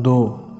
2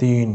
3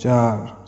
4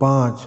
5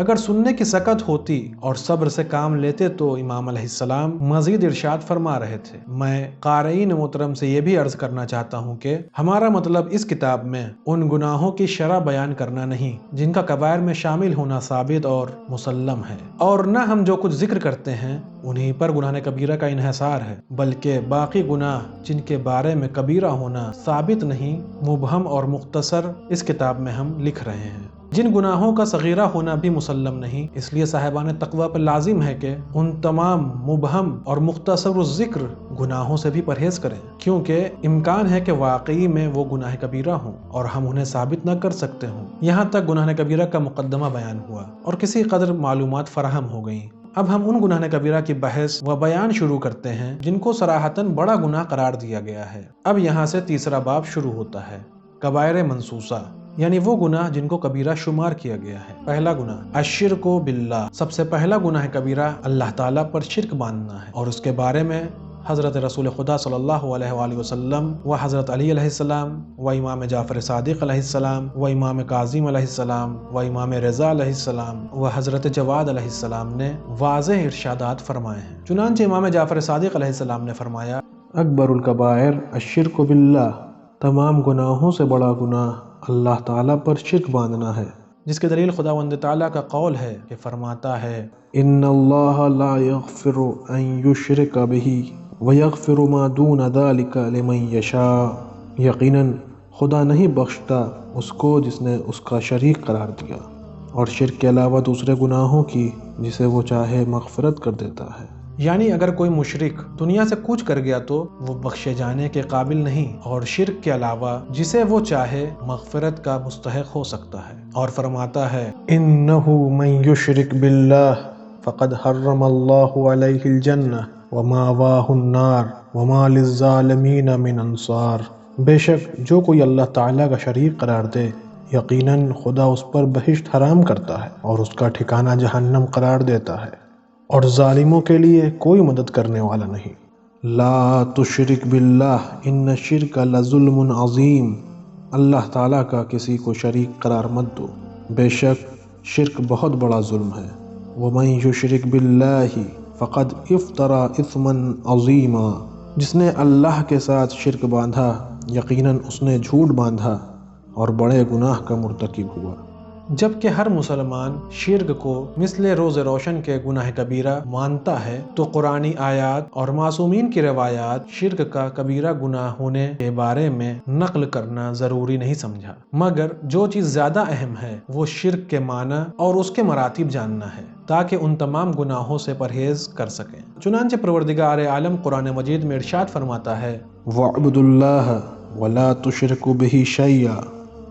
اگر سننے کی سکت ہوتی اور صبر سے کام لیتے تو امام علیہ السلام مزید ارشاد فرما رہے تھے، میں قارئین محترم سے یہ بھی عرض کرنا چاہتا ہوں کہ ہمارا مطلب اس کتاب میں ان گناہوں کی شرح بیان کرنا نہیں جن کا کبائر میں شامل ہونا ثابت اور مسلم ہے، اور نہ ہم جو کچھ ذکر کرتے ہیں انہیں پر گناہ کبیرہ کا انحصار ہے، بلکہ باقی گناہ جن کے بارے میں کبیرہ ہونا ثابت نہیں، مبہم اور مختصر اس کتاب میں ہم لکھ رہے ہیں۔ جن گناہوں کا صغیرہ ہونا بھی مسلم نہیں، اس لیے صاحبان تقویٰ پر لازم ہے کہ ان تمام مبہم اور مختصر الذکر گناہوں سے بھی پرہیز کریں، کیونکہ امکان ہے کہ واقعی میں وہ گناہ کبیرہ ہوں اور ہم انہیں ثابت نہ کر سکتے ہوں۔ یہاں تک گناہ کبیرہ کا مقدمہ بیان ہوا اور کسی قدر معلومات فراہم ہو گئیں۔ اب ہم ان گناہ کبیرہ کی بحث و بیان شروع کرتے ہیں جن کو صراحتاً بڑا گناہ قرار دیا گیا ہے۔ اب یہاں سے تیسرا باب شروع ہوتا ہے، کبائر منسوسہ، یعنی وہ گناہ جن کو کبیرہ شمار کیا گیا ہے۔ پہلا گناہ الشرک باللہ، سب سے پہلا گناہ کبیرہ اللہ تعالیٰ پر شرک باندھنا ہے، اور اس کے بارے میں حضرت رسول خدا صلی اللہ علیہ وآلہ وسلم و حضرت علی علیہ السلام و امام جعفر صادق علیہ السلام و امام کاظم علیہ السلام و امام رضا علیہ السلام و حضرت جواد علیہ السلام نے واضح ارشادات فرمائے ہیں۔ چنانچہ امام جعفر صادق علیہ السلام نے فرمایا، اکبر الکبائر الشرک باللہ، تمام گناہوں سے بڑا گناہ اللہ تعالیٰ پر شرک باندھنا ہے، جس کی دلیل خداوند تعالیٰ کا قول ہے کہ فرماتا ہے، ان اللہ لا یغفر ان یشرک بہ ویغفر ما دون ذلک لمن یشاء، یقیناً خدا نہیں بخشتا اس کو جس نے اس کا شریک قرار دیا، اور شرک کے علاوہ دوسرے گناہوں کی جسے وہ چاہے مغفرت کر دیتا ہے۔ یعنی اگر کوئی مشرک دنیا سے کوچ کر گیا تو وہ بخشے جانے کے قابل نہیں، اور شرک کے علاوہ جسے وہ چاہے مغفرت کا مستحق ہو سکتا ہے، اور فرماتا ہے، انہ من یشرک باللہ فقد حرم اللہ علیہ الجنہ وماواہ النار وما للظالمین من انصار، بے شک جو کوئی اللہ تعالیٰ کا شریک قرار دے یقیناً خدا اس پر بہشت حرام کرتا ہے اور اس کا ٹھکانہ جہنم قرار دیتا ہے، اور ظالموں کے لیے کوئی مدد کرنے والا نہیں۔ لا تشرک باللہ ان الشرک لظلم عظیم، اللہ تعالیٰ کا کسی کو شریک قرار مت دو، بے شک شرک بہت بڑا ظلم ہے۔ ومن یشرک باللہ فقد افترى اثما عظیما، جس نے اللہ کے ساتھ شرک باندھا یقیناً اس نے جھوٹ باندھا اور بڑے گناہ کا مرتکب ہوا۔ جبکہ ہر مسلمان شرک کو مثل روز روشن کے گناہ کبیرہ مانتا ہے، تو قرآنی آیات اور معصومین کی روایات شرک کا کبیرہ گناہ ہونے کے بارے میں نقل کرنا ضروری نہیں سمجھا، مگر جو چیز زیادہ اہم ہے وہ شرک کے معنی اور اس کے مراتب جاننا ہے، تاکہ ان تمام گناہوں سے پرہیز کر سکیں۔ چنانچہ پروردگار عالم قرآن مجید میں ارشاد فرماتا ہے، وَاعْبُدُوا اللَّهَ وَلَا تُشْرِكُوا بِهِ شَيْئًا،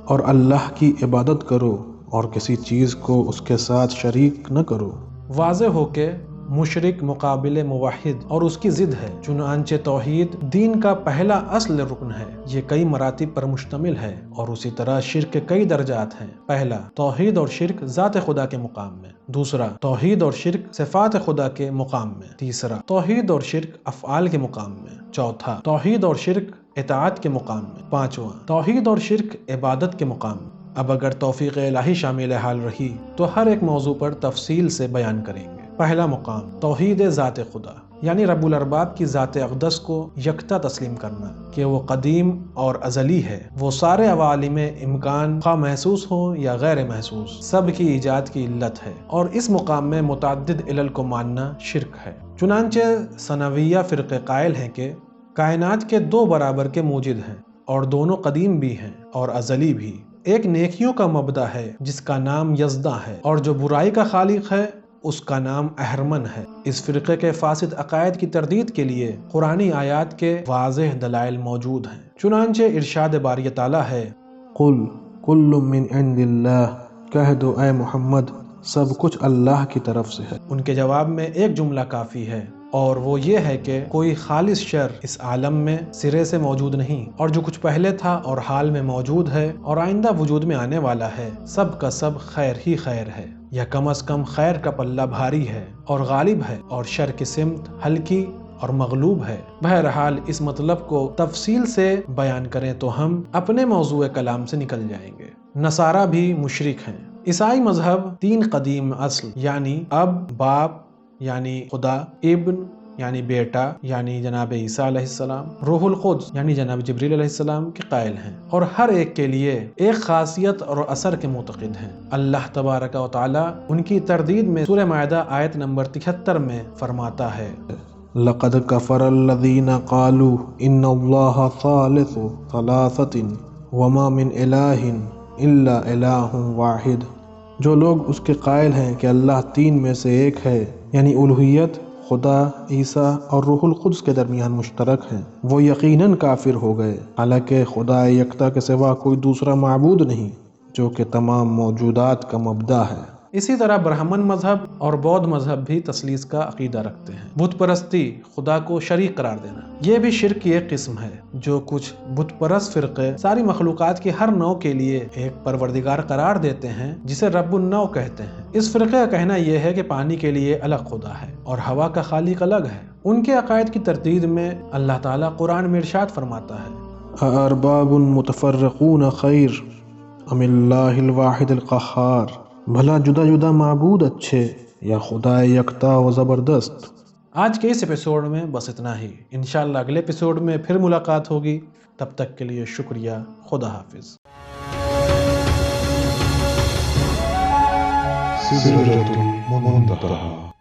اور اللہ کی عبادت کرو اور کسی چیز کو اس کے ساتھ شریک نہ کرو۔ واضح ہو کہ مشرک مقابل موحد اور اس کی ضد ہے، چنانچہ توحید دین کا پہلا اصل رکن ہے، یہ کئی مراتب پر مشتمل ہے، اور اسی طرح شرک کے کئی درجات ہیں۔ پہلا، توحید اور شرک ذات خدا کے مقام میں۔ دوسرا، توحید اور شرک صفات خدا کے مقام میں۔ تیسرا، توحید اور شرک افعال کے مقام میں۔ چوتھا، توحید اور شرک اطاعت کے مقام میں۔ پانچواں، توحید اور شرک عبادت کے مقام میں۔ اب اگر توفیق الہی شامل حال رہی تو ہر ایک موضوع پر تفصیل سے بیان کریں گے۔ پہلا مقام، توحید ذات خدا، یعنی رب الارباب کی ذات اقدس کو یکتا تسلیم کرنا کہ وہ قدیم اور ازلی ہے، وہ سارے عوالم امکان خواہ محسوس ہو یا غیر محسوس سب کی ایجاد کی علت ہے، اور اس مقام میں متعدد علل کو ماننا شرک ہے۔ چنانچہ ثنویہ فرقے قائل ہیں کہ کائنات کے دو برابر کے موجد ہیں، اور دونوں قدیم بھی ہیں اور ازلی بھی۔ ایک نیکیوں کا مبدع ہے جس کا نام یزداں ہے، اور جو برائی کا خالق ہے اس کا نام اہرمن ہے۔ اس فرقے کے فاسد عقائد کی تردید کے لیے قرآنی آیات کے واضح دلائل موجود ہیں۔ چنانچہ ارشاد باری تعالیٰ ہے، قل کل من عند اللہ، کہہ دو اے محمد سب کچھ اللہ کی طرف سے ہے۔ ان کے جواب میں ایک جملہ کافی ہے، اور وہ یہ ہے کہ کوئی خالص شر اس عالم میں سرے سے موجود نہیں، اور جو کچھ پہلے تھا اور حال میں موجود ہے اور آئندہ وجود میں آنے والا ہے، سب کا سب خیر ہی خیر ہے، یا کم از کم خیر کا پلہ بھاری ہے اور غالب ہے، اور شر کی سمت ہلکی اور مغلوب ہے۔ بہرحال اس مطلب کو تفصیل سے بیان کریں تو ہم اپنے موضوع کلام سے نکل جائیں گے۔ نصارہ بھی مشرک ہیں، عیسائی مذہب 3 قدیم اصل یعنی اب، باپ یعنی خدا، ابن یعنی بیٹا یعنی جناب عیسیٰ علیہ السلام، روح القدس یعنی جناب جبریل علیہ السلام کے قائل ہیں، اور ہر ایک کے لیے ایک خاصیت اور اثر کے معتقد ہیں۔ اللہ تبارک و تعالی ان کی تردید میں سورہ مائدہ آیت نمبر 73 میں فرماتا ہے، لقد كفر الذين قالوا ان الله ثالث ثلاثة وما من اله الا اله واحد۔ جو لوگ اس کے قائل ہیں کہ اللہ 3 میں سے ایک ہے، یعنی الوہیت خدا، عیسیٰ اور روح القدس کے درمیان مشترک ہیں، وہ یقیناً کافر ہو گئے، حالانکہ خدا یکتا کے سوا کوئی دوسرا معبود نہیں جو کہ تمام موجودات کا مبدا ہے۔ اسی طرح برہمن مذہب اور بودھ مذہب بھی تثلیث کا عقیدہ رکھتے ہیں۔ بت پرستی، خدا کو شریک قرار دینا، یہ بھی شرک کی ایک قسم ہے۔ جو کچھ بت پرست فرقے ساری مخلوقات کی ہر نوع کے لیے ایک پروردگار قرار دیتے ہیں جسے رب النوع کہتے ہیں، اس فرقے کا کہنا یہ ہے کہ پانی کے لیے الگ خدا ہے اور ہوا کا خالق الگ ہے۔ ان کے عقائد کی تردید میں اللہ تعالیٰ قرآن میں ارشاد فرماتا ہے، ارباب متفرقون خیر ام اللہ الواحد القہار۔ بھلا جدا جدا معبود اچھے یا خدا یکتا و زبردست۔ آج کے اس ایپیسوڈ میں بس اتنا ہی، انشاءاللہ اگلے ایپیسوڈ میں پھر ملاقات ہوگی، تب تک کے لیے شکریہ، خدا حافظ۔ سدرة المنتهى